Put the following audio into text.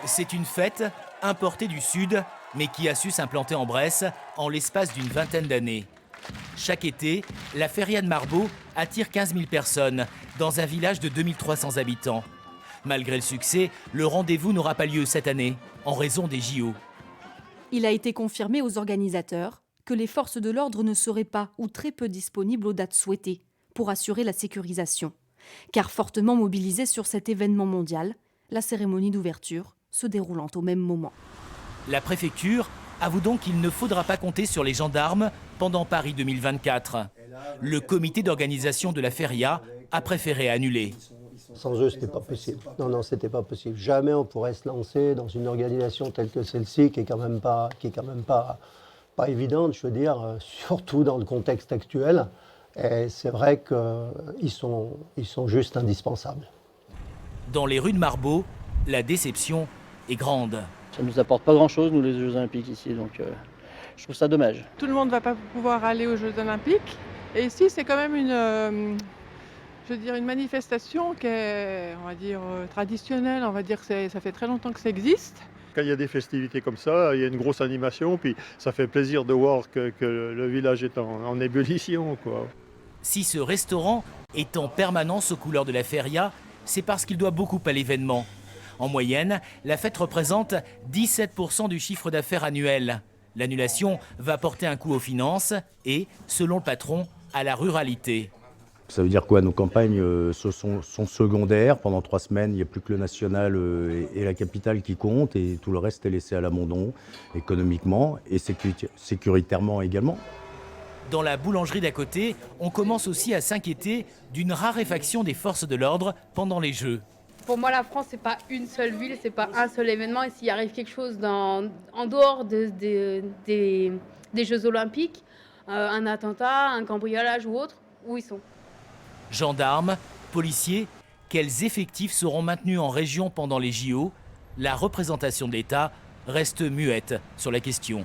C'est une fête importée du Sud, mais qui a su s'implanter en Bresse en l'espace d'une vingtaine d'années. Chaque été, la Feria de Marbo attire 15 000 personnes dans un village de 2300 habitants. Malgré le succès, le rendez-vous n'aura pas lieu cette année, en raison des JO. Il a été confirmé aux organisateurs que les forces de l'ordre ne seraient pas ou très peu disponibles aux dates souhaitées pour assurer la sécurisation. Car fortement mobilisés sur cet événement mondial, la cérémonie d'ouverture se déroulant au même moment. La préfecture avoue donc qu'il ne faudra pas compter sur les gendarmes pendant Paris 2024. Le comité d'organisation de la Feria a préféré annuler. Sans eux, ce n'était pas possible. Non, c'était pas possible. Jamais on pourrait se lancer dans une organisation telle que celle-ci, qui est quand même pas évidente, je veux dire, surtout dans le contexte actuel. Et c'est vrai qu'ils sont juste indispensables. Dans les rues de Marbo, la déception est grande. Ça ne nous apporte pas grand-chose, nous, les Jeux Olympiques ici, donc je trouve ça dommage. Tout le monde ne va pas pouvoir aller aux Jeux Olympiques. Et ici, c'est quand même une manifestation qui est, on va dire, traditionnelle. On va dire que ça fait très longtemps que ça existe. Quand il y a des festivités comme ça, il y a une grosse animation, puis ça fait plaisir de voir que le village est en ébullition, quoi. Si ce restaurant est en permanence aux couleurs de la Feria, c'est parce qu'il doit beaucoup à l'événement. En moyenne, la fête représente 17% du chiffre d'affaires annuel. L'annulation va porter un coup aux finances et, selon le patron, à la ruralité. Ça veut dire quoi? Nos campagnes sont secondaires. Pendant 3 semaines, il n'y a plus que le national et la capitale qui comptent, et tout le reste est laissé à l'abandon, économiquement et sécuritairement également. Dans la boulangerie d'à côté, on commence aussi à s'inquiéter d'une raréfaction des forces de l'ordre pendant les Jeux. Pour moi, la France, c'est pas une seule ville, c'est pas un seul événement. Et s'il arrive quelque chose en dehors des Jeux Olympiques, un attentat, un cambriolage ou autre, où ils sont? Gendarmes, policiers, quels effectifs seront maintenus en région pendant les JO? La représentation de l'État reste muette sur la question.